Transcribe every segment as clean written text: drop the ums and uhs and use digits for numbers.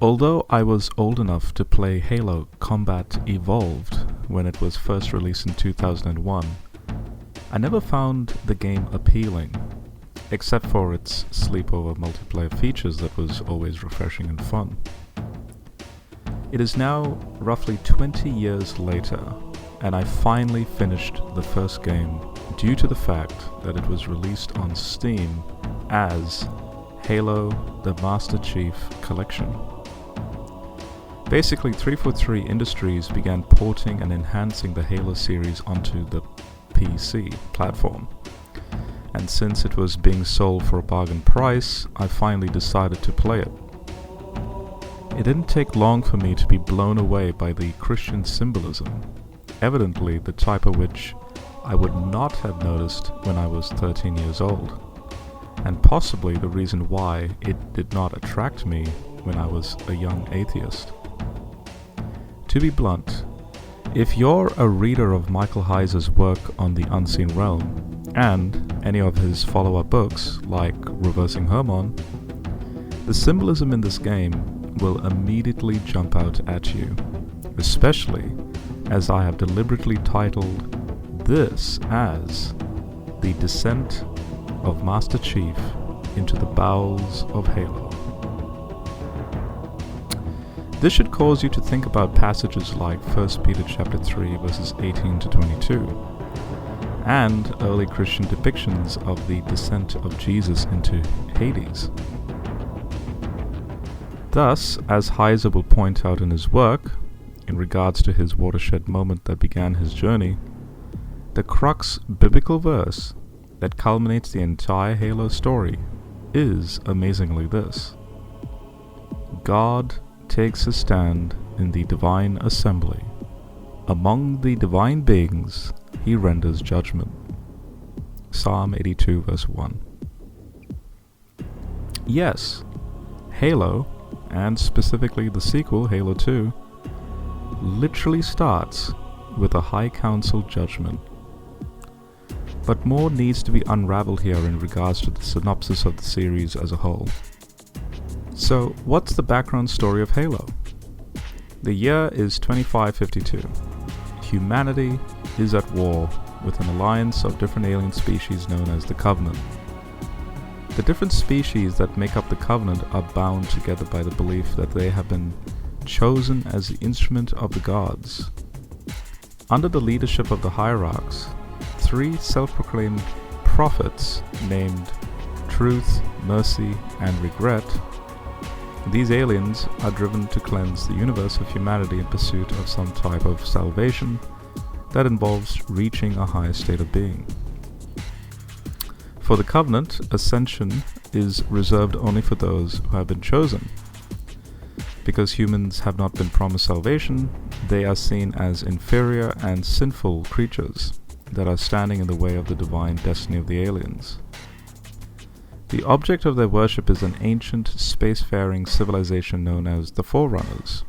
Although I was old enough to play Halo Combat Evolved when it was first released in 2001, I never found the game appealing, except for its sleepover multiplayer features that was always refreshing and fun. It is now roughly 20 years later, and I finally finished the first game due to the fact that it was released on Steam as Halo the Master Chief Collection. Basically, 343 Industries began porting and enhancing the Halo series onto the PC platform. And since it was being sold for a bargain price, I finally decided to play it. It didn't take long for me to be blown away by the Christian symbolism, evidently the type of which I would not have noticed when I was 13 years old, and possibly the reason why it did not attract me when I was a young atheist. To be blunt, if you're a reader of Michael Heiser's work on the Unseen Realm, and any of his follow-up books, like Reversing Hermon, the symbolism in this game will immediately jump out at you, especially as I have deliberately titled this as The Descent of Master Chief into the Bowels of Halo. This should cause you to think about passages like 1 Peter chapter 3 verses 18 to 22, and early Christian depictions of the descent of Jesus into Hades. Thus, as Heiser will point out in his work, in regards to his watershed moment that began his journey, the crux biblical verse that culminates the entire Halo story is amazingly this: God takes his stand in the divine assembly. Among the divine beings, he renders judgment. Psalm 82 verse 1. Yes, Halo, and specifically the sequel, Halo 2, literally starts with a High Council judgment. But more needs to be unraveled here in regards to the synopsis of the series as a whole. So, what's the background story of Halo? The year is 2552. Humanity is at war with an alliance of different alien species known as the Covenant. The different species that make up the Covenant are bound together by the belief that they have been chosen as the instrument of the gods. Under the leadership of the hierarchs, 3 self-proclaimed prophets named Truth, Mercy, and Regret, these aliens are driven to cleanse the universe of humanity in pursuit of some type of salvation that involves reaching a higher state of being. For the Covenant, ascension is reserved only for those who have been chosen. Because humans have not been promised salvation, they are seen as inferior and sinful creatures that are standing in the way of the divine destiny of the aliens. The object of their worship is an ancient spacefaring civilization known as the Forerunners,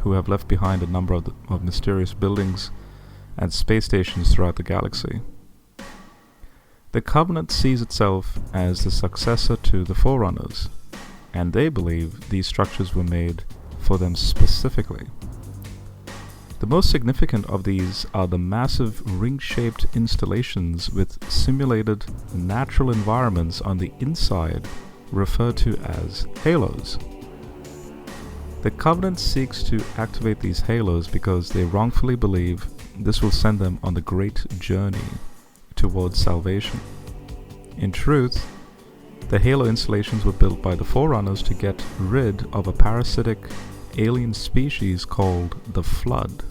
who have left behind a number of mysterious buildings and space stations throughout the galaxy. The Covenant sees itself as the successor to the Forerunners, and they believe these structures were made for them specifically. The most significant of these are the massive ring-shaped installations with simulated natural environments on the inside, referred to as halos. The Covenant seeks to activate these halos because they wrongfully believe this will send them on the great journey towards salvation. In truth, the halo installations were built by the Forerunners to get rid of a parasitic alien species called the Flood.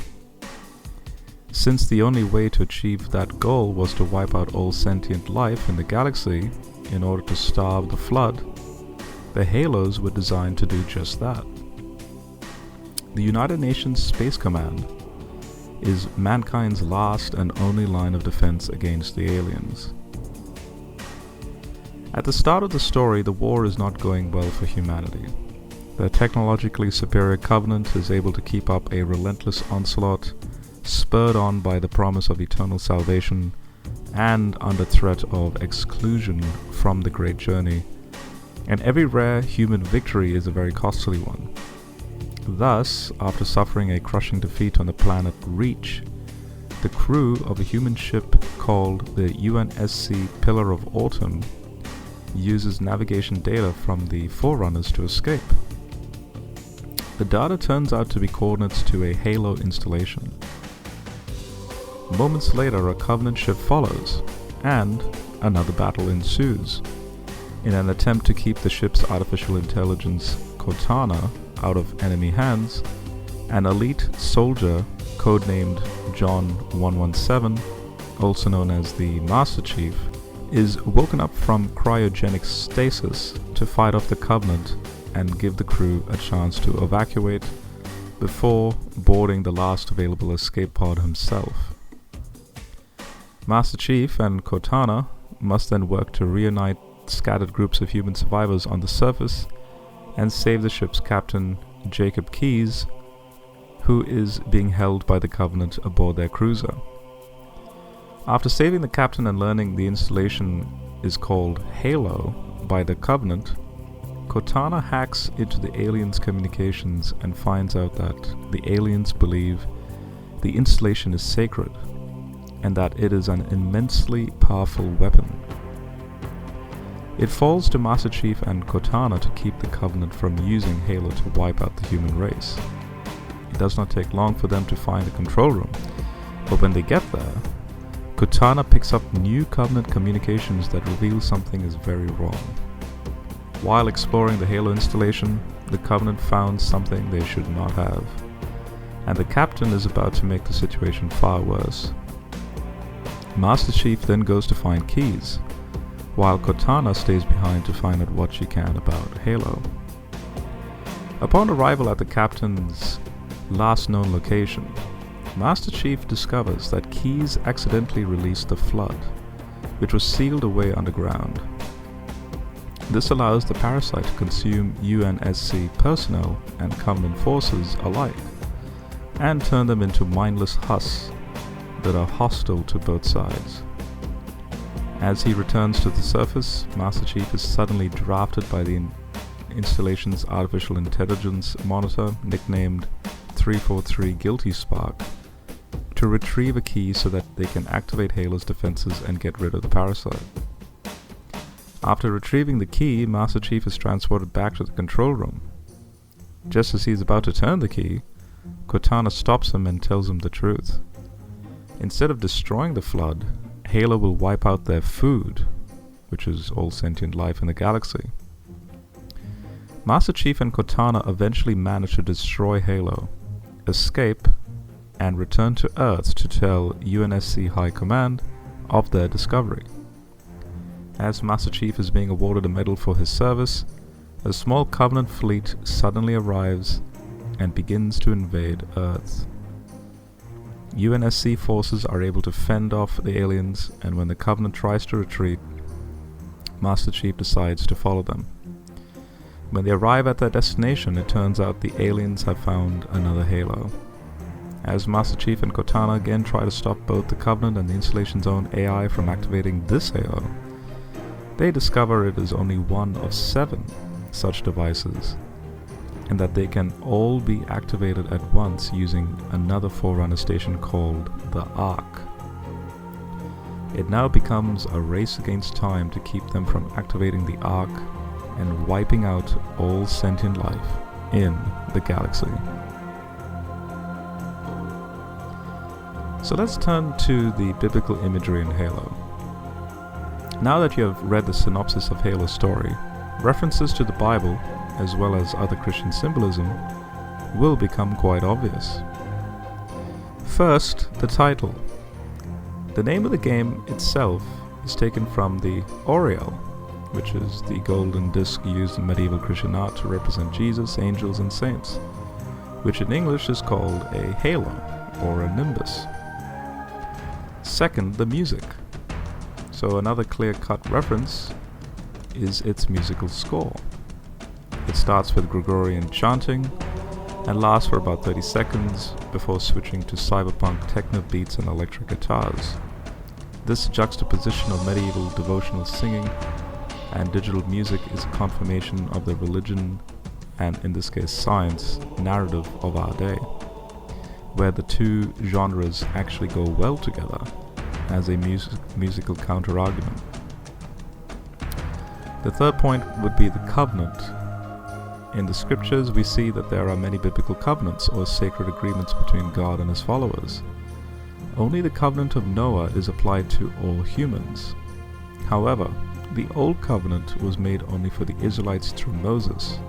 Since the only way to achieve that goal was to wipe out all sentient life in the galaxy in order to starve the Flood, the halos were designed to do just that. The United Nations Space Command is mankind's last and only line of defense against the aliens. At the start of the story, the war is not going well for humanity. The technologically superior Covenant is able to keep up a relentless onslaught, spurred on by the promise of eternal salvation and under threat of exclusion from the great journey. And every rare human victory is a very costly one. Thus, after suffering a crushing defeat on the planet Reach, the crew of a human ship called the UNSC Pillar of Autumn uses navigation data from the Forerunners to escape. The data turns out to be coordinates to a Halo installation. Moments later, a Covenant ship follows, and another battle ensues. In an attempt to keep the ship's artificial intelligence, Cortana, out of enemy hands, an elite soldier, codenamed John 117, also known as the Master Chief, is woken up from cryogenic stasis to fight off the Covenant and give the crew a chance to evacuate before boarding the last available escape pod himself. Master Chief and Cortana must then work to reunite scattered groups of human survivors on the surface and save the ship's captain, Jacob Keyes, who is being held by the Covenant aboard their cruiser. After saving the captain and learning the installation is called Halo by the Covenant, Cortana hacks into the aliens' communications and finds out that the aliens believe the installation is sacred and that it is an immensely powerful weapon. It falls to Master Chief and Cortana to keep the Covenant from using Halo to wipe out the human race. It does not take long for them to find the control room, but when they get there, Cortana picks up new Covenant communications that reveal something is very wrong. While exploring the Halo installation, the Covenant found something they should not have, and the captain is about to make the situation far worse. Master Chief then goes to find Keyes, while Cortana stays behind to find out what she can about Halo. Upon arrival at the captain's last known location, Master Chief discovers that Keyes accidentally released the flood, which was sealed away underground. This allows the parasite to consume UNSC personnel and Covenant forces alike, and turn them into mindless husks that are hostile to both sides. As he returns to the surface, Master Chief is suddenly drafted by the installation's artificial intelligence monitor, nicknamed 343 Guilty Spark, to retrieve a key so that they can activate Halo's defenses and get rid of the parasite. After retrieving the key, Master Chief is transported back to the control room. Just as he is about to turn the key, Cortana stops him and tells him the truth. Instead of destroying the flood, Halo will wipe out their food, which is all sentient life in the galaxy. Master Chief and Cortana eventually manage to destroy Halo, escape, and return to Earth to tell UNSC High Command of their discovery. As Master Chief is being awarded a medal for his service, a small Covenant fleet suddenly arrives and begins to invade Earth. UNSC forces are able to fend off the aliens, and when the Covenant tries to retreat, Master Chief decides to follow them. When they arrive at their destination, it turns out the aliens have found another Halo. As Master Chief and Cortana again try to stop both the Covenant and the installation's own AI from activating this Halo, they discover it is only one of 7 such devices, and that they can all be activated at once using another Forerunner station called the Ark. It now becomes a race against time to keep them from activating the Ark and wiping out all sentient life in the galaxy. So let's turn to the biblical imagery in Halo. Now that you have read the synopsis of Halo's story, references to the Bible, as well as other Christian symbolism, will become quite obvious. First, the title. The name of the game itself is taken from the aureole, which is the golden disc used in medieval Christian art to represent Jesus, angels, and saints, which in English is called a halo or a nimbus. Second, the music. So another clear-cut reference is its musical score. It starts with Gregorian chanting and lasts for about 30 seconds before switching to cyberpunk techno beats and electric guitars. This juxtaposition of medieval devotional singing and digital music is a confirmation of the religion and in this case science, narrative of our day, where the two genres actually go well together as a musical counter-argument. The third point would be the covenant. In the scriptures, we see that there are many biblical covenants or sacred agreements between God and his followers. Only the covenant of Noah is applied to all humans. However, the Old Covenant was made only for the Israelites through Moses.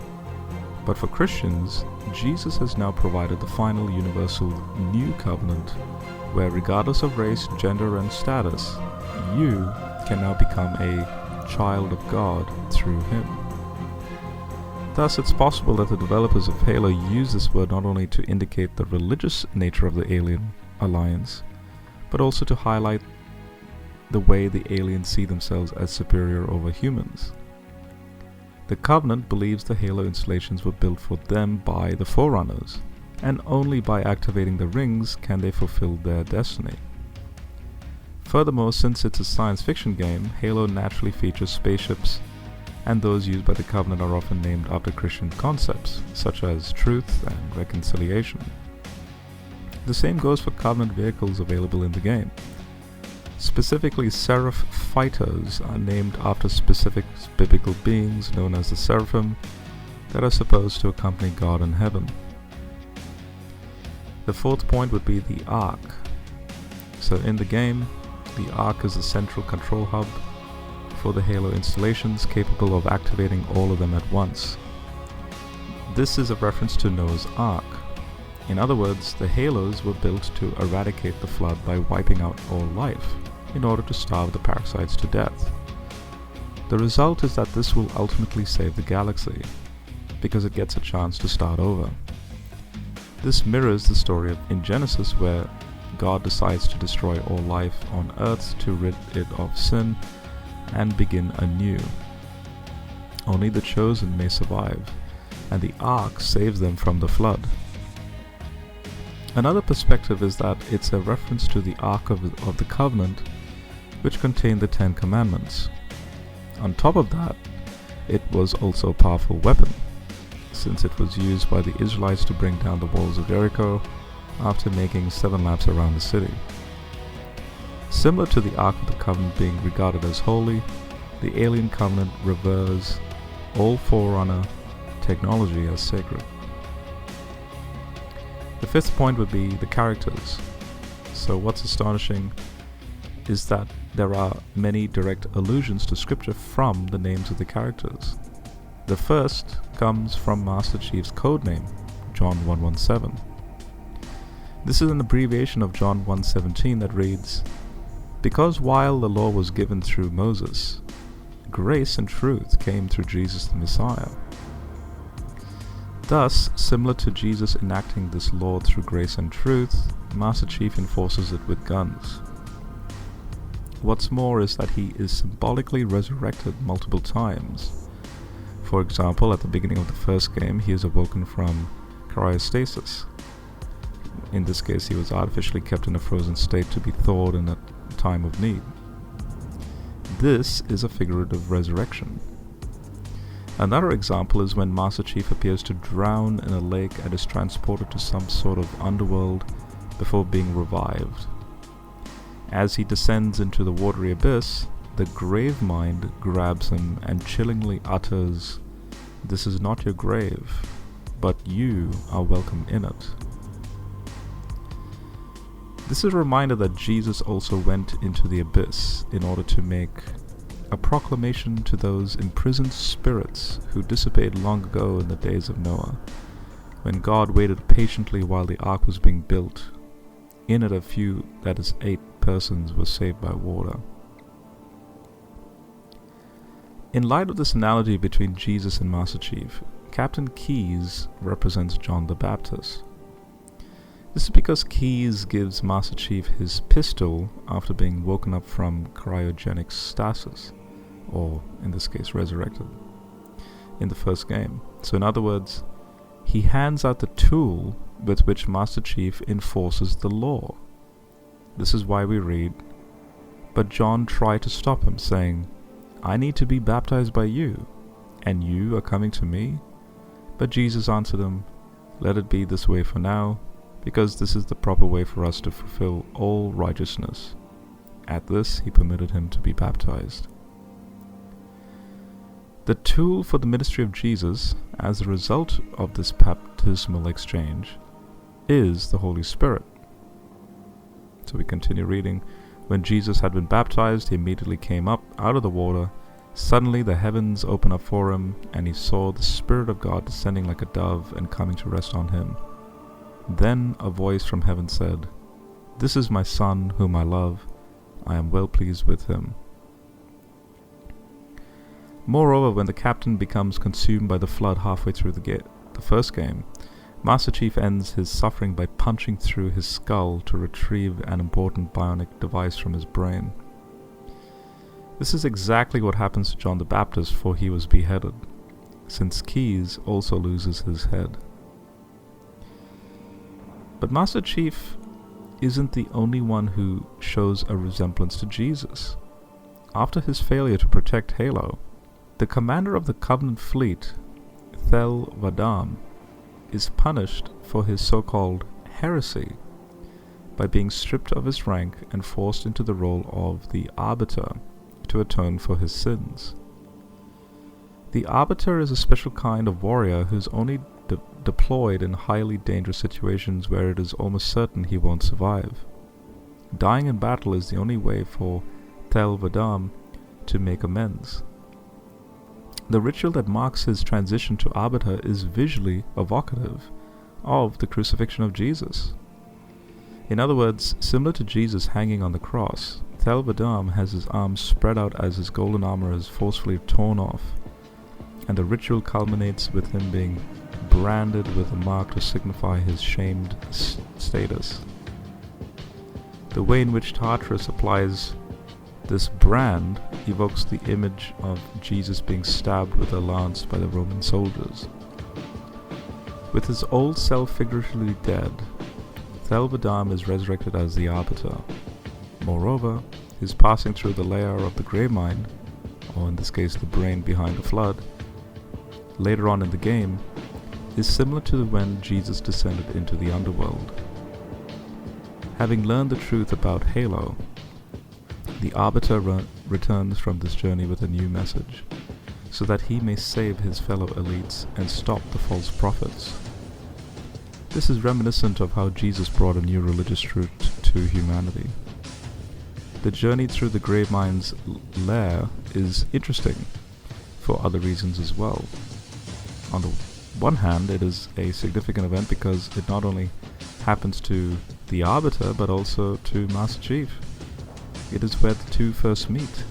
But for Christians, Jesus has now provided the final universal New Covenant, where regardless of race, gender, and status, you can now become a child of God through him. Thus, it's possible that the developers of Halo use this word not only to indicate the religious nature of the alien alliance, but also to highlight the way the aliens see themselves as superior over humans. The Covenant believes the Halo installations were built for them by the Forerunners, and only by activating the rings can they fulfill their destiny. Furthermore, since it's a science fiction game, Halo naturally features spaceships, and those used by the Covenant are often named after Christian concepts, such as truth and reconciliation. The same goes for Covenant vehicles available in the game. Specifically, Seraph fighters are named after specific biblical beings known as the Seraphim that are supposed to accompany God in heaven. The fourth point would be the Ark. So in the game, the Ark is the central control hub for the Halo installations, capable of activating all of them at once. This is a reference to Noah's Ark. In other words, the Halos were built to eradicate the flood by wiping out all life, in order to starve the parasites to death. The result is that this will ultimately save the galaxy, because it gets a chance to start over. This mirrors the story in Genesis, where God decides to destroy all life on Earth to rid it of sin and begin anew. Only the chosen may survive, and the Ark saves them from the flood. Another perspective is that it's a reference to the Ark of the Covenant, which contained the 10 Commandments. On top of that, it was also a powerful weapon, since it was used by the Israelites to bring down the walls of Jericho after making 7 laps around the city. Similar to the Ark of the Covenant being regarded as holy, the Alien Covenant reveres all Forerunner technology as sacred. The fifth point would be the characters. So what's astonishing is that there are many direct allusions to scripture from the names of the characters. The first comes from Master Chief's codename, John 1:17. This is an abbreviation of John 1:17 that reads, "Because while the law was given through Moses, grace and truth came through Jesus the Messiah." Thus, similar to Jesus enacting this law through grace and truth, Master Chief enforces it with guns. What's more is that he is symbolically resurrected multiple times. For example, at the beginning of the first game, he is awoken from cryostasis. In this case, he was artificially kept in a frozen state to be thawed in a time of need. This is a figurative resurrection. Another example is when Master Chief appears to drown in a lake and is transported to some sort of underworld before being revived. As he descends into the watery abyss, the grave mind grabs him and chillingly utters, "This is not your grave, but you are welcome in it." This is a reminder that Jesus also went into the abyss in order to make a proclamation to those imprisoned spirits who dissipated long ago in the days of Noah, when God waited patiently while the ark was being built. In it, 8 persons were saved by water. In light of this analogy between Jesus and Master Chief, Captain Keyes represents John the Baptist. This is because Keyes gives Master Chief his pistol after being woken up from cryogenic stasis, or in this case resurrected, in the first game. So in other words, he hands out the tool with which Master Chief enforces the law. This is why we read, "But John tried to stop him, saying, 'I need to be baptized by you, and you are coming to me?' But Jesus answered him, "Let it be this way for now, because this is the proper way for us to fulfill all righteousness." At this, he permitted him to be baptized. The tool for the ministry of Jesus, as a result of this baptismal exchange, is the Holy Spirit. So we continue reading. When Jesus had been baptized, he immediately came up out of the water. Suddenly the heavens opened up for him, and he saw the Spirit of God descending like a dove and coming to rest on him. Then a voice from heaven said, "This is my Son, whom I love. I am well pleased with him." Moreover, when the captain becomes consumed by the flood halfway through the first game, Master Chief ends his suffering by punching through his skull to retrieve an important bionic device from his brain. This is exactly what happens to John the Baptist, for he was beheaded, since Keyes also loses his head. But Master Chief isn't the only one who shows a resemblance to Jesus. After his failure to protect Halo, the commander of the Covenant fleet, Thel Vadam, is punished for his so-called heresy by being stripped of his rank and forced into the role of the Arbiter to atone for his sins. The Arbiter is a special kind of warrior who's only deployed in highly dangerous situations where it is almost certain he won't survive. Dying in battle is the only way for Thel Vadam to make amends. The ritual that marks his transition to Arbiter is visually evocative of the crucifixion of Jesus. In other words, similar to Jesus hanging on the cross, Thel Vadam has his arms spread out as his golden armor is forcefully torn off, and the ritual culminates with him being branded with a mark to signify his shamed status. The way in which Tartarus applies this brand evokes the image of Jesus being stabbed with a lance by the Roman soldiers. With his old self figuratively dead, Thel Vadam is resurrected as the Arbiter. Moreover, his passing through the layer of the grave mind, or in this case the brain behind the flood, later on in the game, is similar to when Jesus descended into the underworld. Having learned the truth about Halo, the Arbiter returns from this journey with a new message, so that he may save his fellow elites and stop the false prophets. This is reminiscent of how Jesus brought a new religious truth to humanity. The journey through the Gravemind's lair is interesting for other reasons as well. On the one hand, it is a significant event because it not only happens to the Arbiter but also to Master Chief. It is where the two first meet.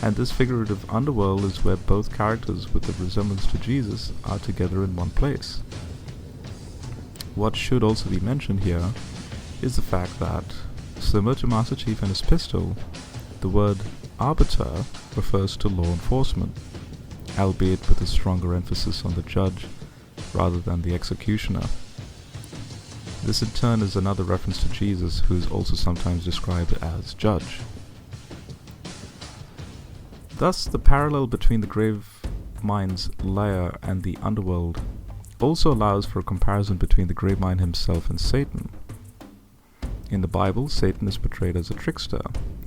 And this figurative underworld is where both characters with a resemblance to Jesus are together in one place. What should also be mentioned here is the fact that, similar to Master Chief and his pistol, the word Arbiter refers to law enforcement, albeit with a stronger emphasis on the judge rather than the executioner. This in turn is another reference to Jesus, who is also sometimes described as judge. Thus, the parallel between the Gravemind's lair and the underworld also allows for a comparison between the Gravemind himself and Satan. In the Bible, Satan is portrayed as a trickster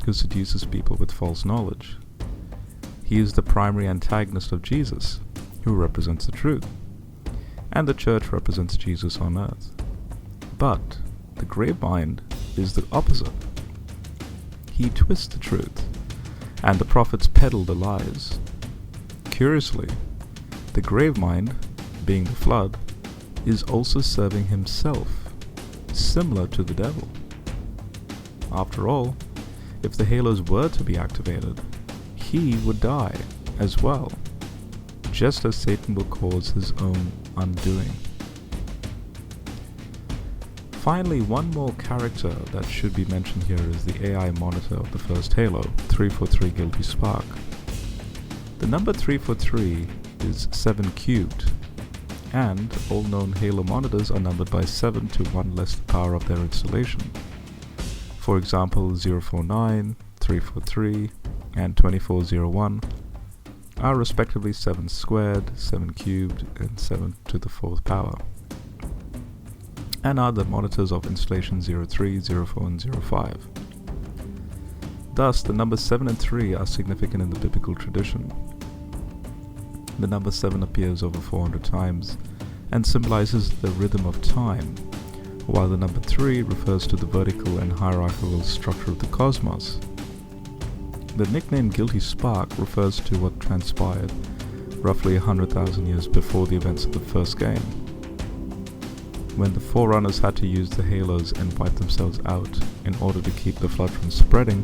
who seduces people with false knowledge. He is the primary antagonist of Jesus, who represents the truth, and the church represents Jesus on earth. But the Gravemind is the opposite. He twists the truth, and the prophets peddle the lies. Curiously, the Gravemind, being the flood, is also serving himself, similar to the devil. After all, if the halos were to be activated, he would die as well, just as Satan will cause his own undoing. Finally, one more character that should be mentioned here is the AI monitor of the first Halo, 343 Guilty Spark. The number 343 is 7 cubed, and all known Halo monitors are numbered by 7 to 1 less the power of their installation. For example, 049, 343, and 2401 are respectively 7 squared, 7 cubed, and 7 to the 4th power, and are the monitors of installation 03, 04, and 05. Thus, the numbers 7 and 3 are significant in the biblical tradition. The number 7 appears over 400 times and symbolizes the rhythm of time, while the number 3 refers to the vertical and hierarchical structure of the cosmos. The nickname Guilty Spark refers to what transpired roughly 100,000 years before the events of the first game, when the Forerunners had to use the halos and wipe themselves out in order to keep the flood from spreading.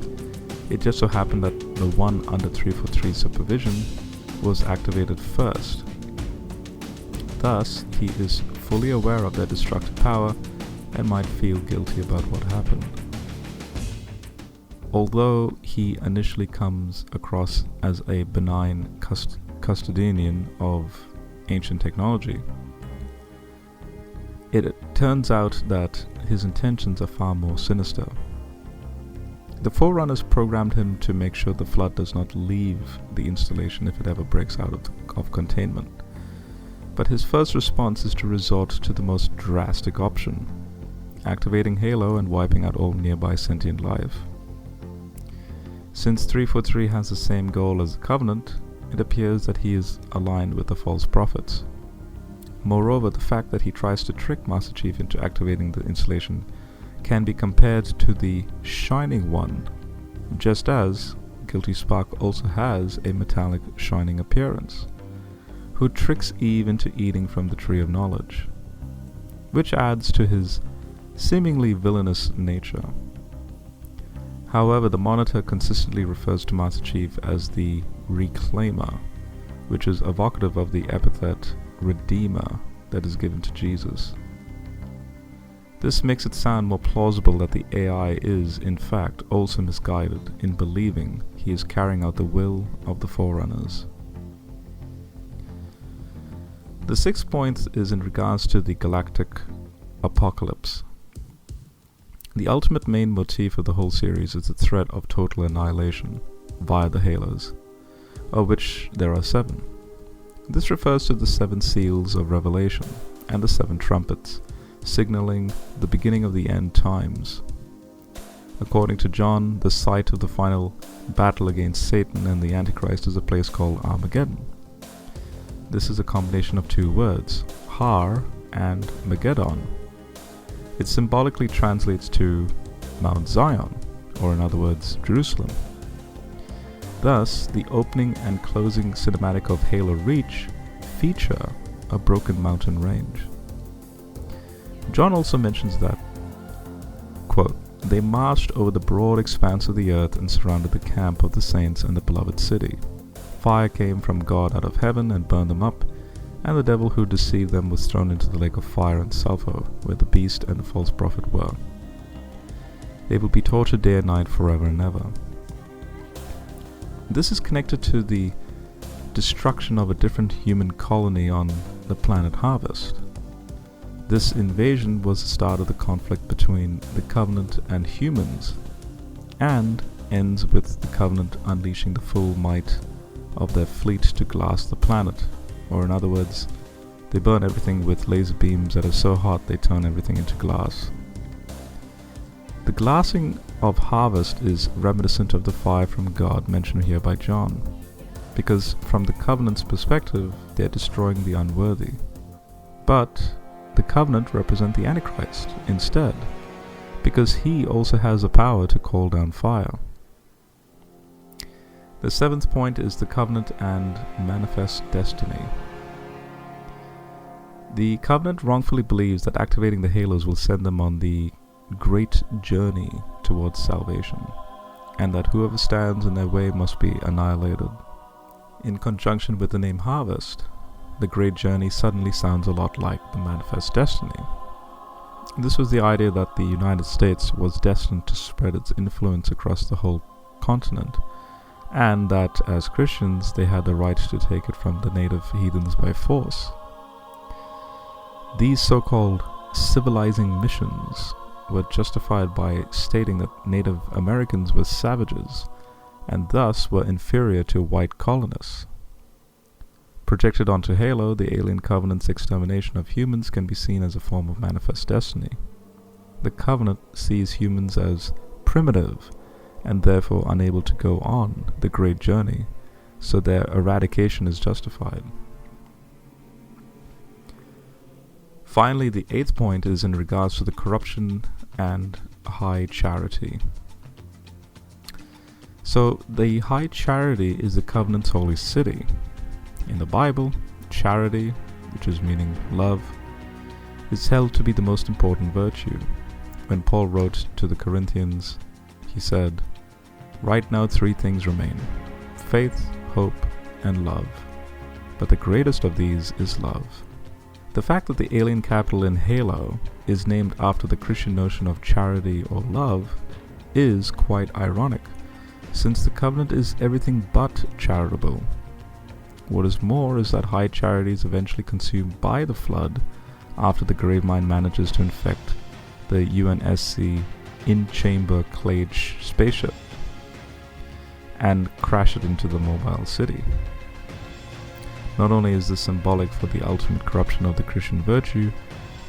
It just so happened that the one under 343 supervision was activated first. Thus, he is fully aware of their destructive power and might feel guilty about what happened. Although he initially comes across as a benign custodian of ancient technology, it turns out that his intentions are far more sinister. The Forerunners programmed him to make sure the flood does not leave the installation if it ever breaks out of containment. But his first response is to resort to the most drastic option, activating Halo and wiping out all nearby sentient life. Since 343 has the same goal as the Covenant, it appears that he is aligned with the false prophets. Moreover, the fact that he tries to trick Master Chief into activating the installation can be compared to the Shining One, just as Guilty Spark also has a metallic shining appearance, who tricks Eve into eating from the Tree of Knowledge, which adds to his seemingly villainous nature. However, the Monitor consistently refers to Master Chief as the Reclaimer, which is evocative of the epithet Redeemer that is given to Jesus. This makes it sound more plausible that the AI is, in fact, also misguided in believing he is carrying out the will of the Forerunners. The 6th point is in regards to the Galactic Apocalypse. The ultimate main motif of the whole series is the threat of total annihilation via the Halos, of which there are 7. This refers to the 7 seals of Revelation and the 7 trumpets, signaling the beginning of the end times. According to John, the site of the final battle against Satan and the Antichrist is a place called Armageddon. This is a combination of 2 words, Har and Megiddon. It symbolically translates to Mount Zion, or in other words, Jerusalem. Thus, the opening and closing cinematic of Halo Reach feature a broken mountain range. John also mentions that, quote, "They marched over the broad expanse of the earth and surrounded the camp of the saints and the beloved city. Fire came from God out of heaven and burned them up, and the devil who deceived them was thrown into the lake of fire and sulfur, where the beast and the false prophet were. They will be tortured day and night forever and ever." This is connected to the destruction of a different human colony on the planet Harvest. This invasion was the start of the conflict between the Covenant and humans, and ends with the Covenant unleashing the full might of their fleet to glass the planet, or in other words, they burn everything with laser beams that are so hot they turn everything into glass. The glassing of Harvest is reminiscent of the fire from God mentioned here by John, because from the Covenant's perspective, they are destroying the unworthy. But the Covenant represent the Antichrist instead, because he also has the power to call down fire. The 7th point is the Covenant and manifest destiny. The Covenant wrongfully believes that activating the Halos will send them on the great journey towards salvation, and that whoever stands in their way must be annihilated. In conjunction with the name Harvest, the great journey suddenly sounds a lot like the manifest destiny. This was the idea that the United States was destined to spread its influence across the whole continent, and that as Christians they had the right to take it from the native heathens by force. These so-called civilizing missions were justified by stating that Native Americans were savages and thus were inferior to white colonists. Projected onto Halo, the alien covenant's extermination of humans can be seen as a form of manifest destiny. The covenant sees humans as primitive and therefore unable to go on the great journey, so their eradication is justified. Finally, the eighth point is in regards to the corruption and high charity. So, the high charity is the covenant's holy city. In the Bible, charity, which is meaning love, is held to be the most important virtue. When Paul wrote to the Corinthians, he said, "Right now 3 things remain: faith, hope, and love. But the greatest of these is love." The fact that the alien capital in Halo is named after the Christian notion of charity or love is quite ironic, since the covenant is everything but charitable. What is more is that high charity is eventually consumed by the flood after the Gravemind manages to infect the UNSC in-chamber clade spaceship and crash it into the mobile city. Not only is this symbolic for the ultimate corruption of the Christian virtue,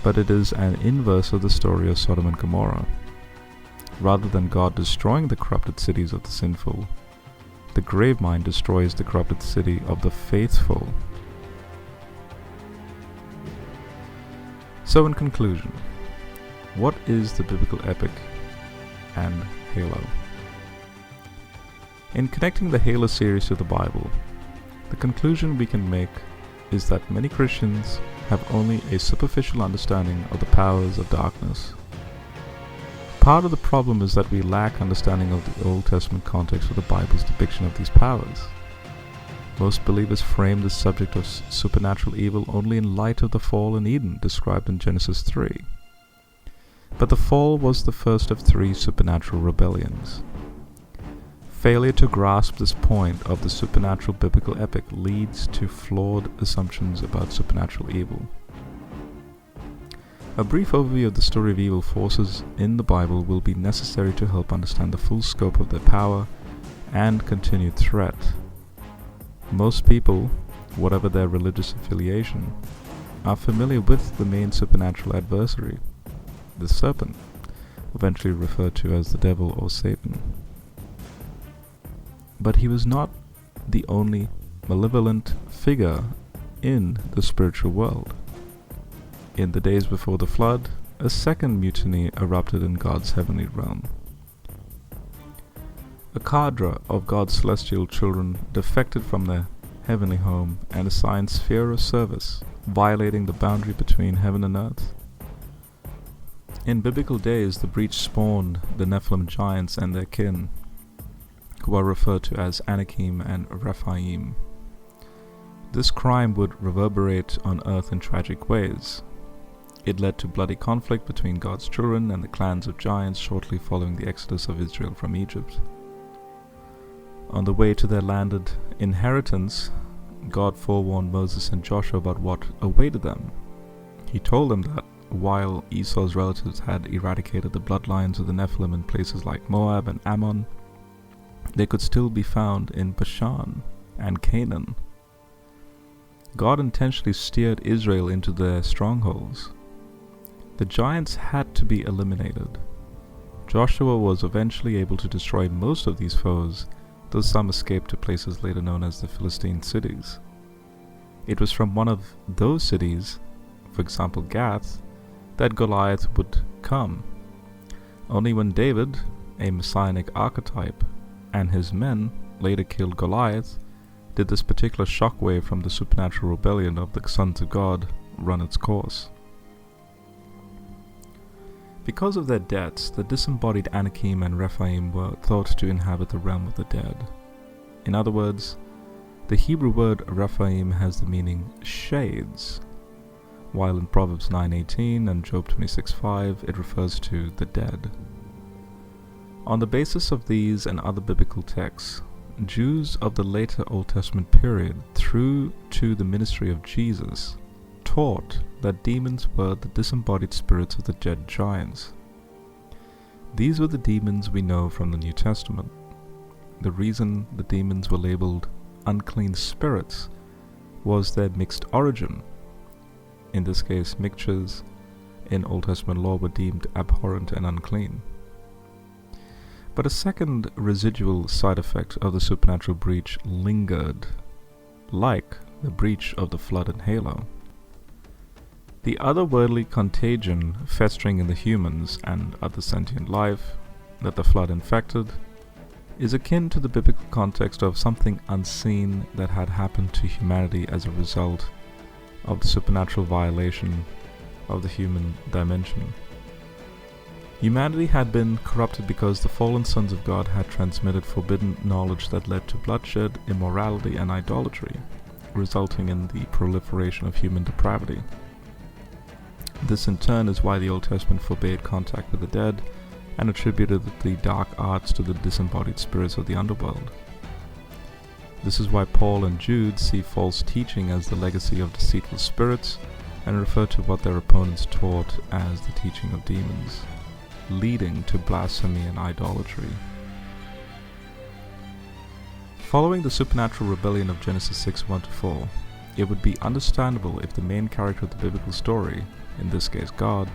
but it is an inverse of the story of Sodom and Gomorrah. Rather than God destroying the corrupted cities of the sinful, the Gravemind destroys the corrupted city of the faithful. So in conclusion, what is the biblical epic and Halo? In connecting the Halo series to the Bible, the conclusion we can make is that many Christians have only a superficial understanding of the powers of darkness. Part of the problem is that we lack understanding of the Old Testament context of the Bible's depiction of these powers. Most believers frame the subject of supernatural evil only in light of the fall in Eden described in Genesis 3. But the fall was the first of 3 supernatural rebellions. Failure to grasp this point of the supernatural biblical epic leads to flawed assumptions about supernatural evil. A brief overview of the story of evil forces in the Bible will be necessary to help understand the full scope of their power and continued threat. Most people, whatever their religious affiliation, are familiar with the main supernatural adversary, the serpent, eventually referred to as the devil or Satan. But he was not the only malevolent figure in the spiritual world. In the days before the flood, a second mutiny erupted in God's heavenly realm. A cadre of God's celestial children defected from their heavenly home and assigned sphere of service, violating the boundary between heaven and earth. In biblical days, the breach spawned the Nephilim giants and their kin, who are referred to as Anakim and Rephaim. This crime would reverberate on earth in tragic ways. It led to bloody conflict between God's children and the clans of giants shortly following the exodus of Israel from Egypt. On the way to their landed inheritance, God forewarned Moses and Joshua about what awaited them. He told them that while Esau's relatives had eradicated the bloodlines of the Nephilim in places like Moab and Ammon, they could still be found in Bashan and Canaan. God intentionally steered Israel into their strongholds. The giants had to be eliminated. Joshua was eventually able to destroy most of these foes, though some escaped to places later known as the Philistine cities. It was from one of those cities, for example Gath, that Goliath would come. Only when David, a messianic archetype, and his men later killed Goliath, did this particular shockwave from the supernatural rebellion of the sons of God run its course. Because of their deaths, the disembodied Anakim and Rephaim were thought to inhabit the realm of the dead. In other words, the Hebrew word Rephaim has the meaning shades, while in Proverbs 9:18 and Job 26:5 it refers to the dead. On the basis of these and other biblical texts, Jews of the later Old Testament period through to the ministry of Jesus taught that demons were the disembodied spirits of the dead giants. These were the demons we know from the New Testament. The reason the demons were labeled unclean spirits was their mixed origin. In this case, mixtures in Old Testament law were deemed abhorrent and unclean. But a second residual side effect of the supernatural breach lingered, like the breach of the flood in Halo. The otherworldly contagion festering in the humans and other sentient life that the flood infected is akin to the biblical context of something unseen that had happened to humanity as a result of the supernatural violation of the human dimension. Humanity had been corrupted because the fallen sons of God had transmitted forbidden knowledge that led to bloodshed, immorality, and idolatry, resulting in the proliferation of human depravity. This in turn is why the Old Testament forbade contact with the dead and attributed the dark arts to the disembodied spirits of the underworld. This is why Paul and Jude see false teaching as the legacy of deceitful spirits and refer to what their opponents taught as the teaching of demons, leading to blasphemy and idolatry. Following the supernatural rebellion of Genesis 6:1-4, it would be understandable if the main character of the biblical story, in this case God,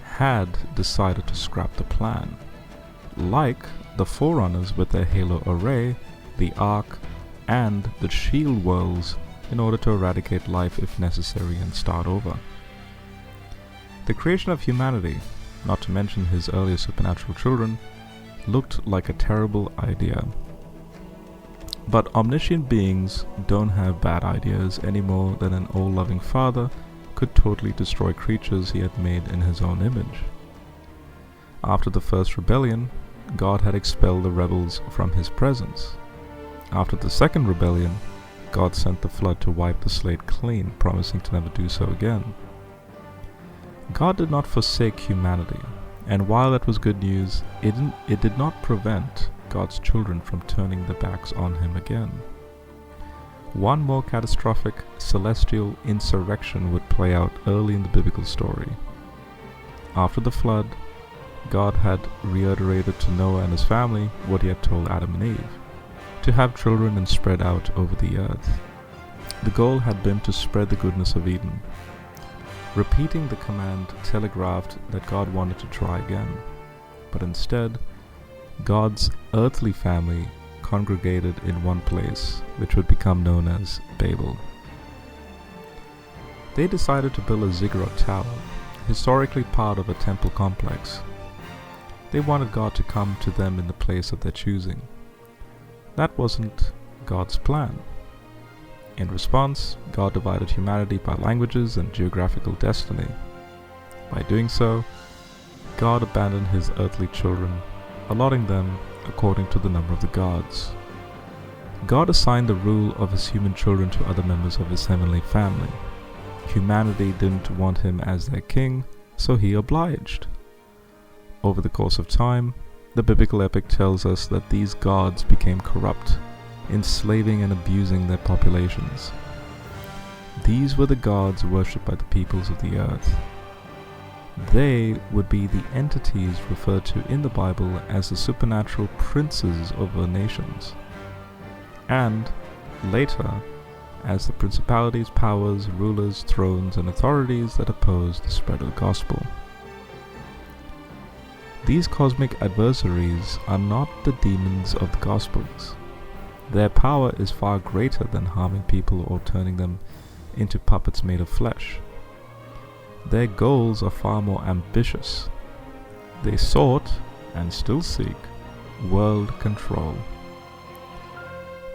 had decided to scrap the plan, like the Forerunners with their Halo array, the Ark, and the Shield worlds, in order to eradicate life if necessary and start over. The creation of humanity, not to mention his earlier supernatural children, looked like a terrible idea. But omniscient beings don't have bad ideas any more than an all-loving father could totally destroy creatures he had made in his own image. After the first rebellion, God had expelled the rebels from his presence. After the second rebellion, God sent the flood to wipe the slate clean, promising to never do so again. God did not forsake humanity, and while that was good news, it did not prevent God's children from turning their backs on him again. One more catastrophic celestial insurrection would play out early in the biblical story. After the flood, God had reiterated to Noah and his family what he had told Adam and Eve, to have children and spread out over the earth. The goal had been to spread the goodness of Eden. Repeating the command telegraphed that God wanted to try again, but instead, God's earthly family congregated in one place, which would become known as Babel. They decided to build a ziggurat tower, historically part of a temple complex. They wanted God to come to them in the place of their choosing. That wasn't God's plan. In response, God divided humanity by languages and geographical destiny. By doing so, God abandoned his earthly children, allotting them according to the number of the gods. God assigned the rule of his human children to other members of his heavenly family. Humanity didn't want him as their king, so he obliged. Over the course of time, the biblical epic tells us that these gods became corrupt, enslaving and abusing their populations. These were the gods worshipped by the peoples of the earth. They would be the entities referred to in the Bible as the supernatural princes over nations, and later as the principalities, powers, rulers, thrones, and authorities that opposed the spread of the gospel. These cosmic adversaries are not the demons of the Gospels. Their power is far greater than harming people or turning them into puppets made of flesh. Their goals are far more ambitious. They sought, and still seek, world control.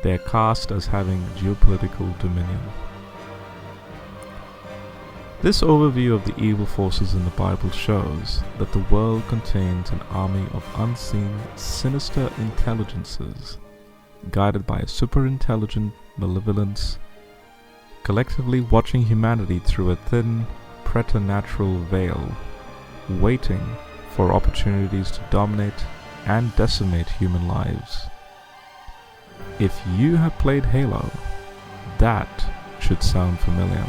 They are cast as having geopolitical dominion. This overview of the evil forces in the Bible shows that the world contains an army of unseen, sinister intelligences, guided by a superintelligent malevolence, collectively watching humanity through a thin, preternatural veil, waiting for opportunities to dominate and decimate human lives. If you have played Halo, that should sound familiar.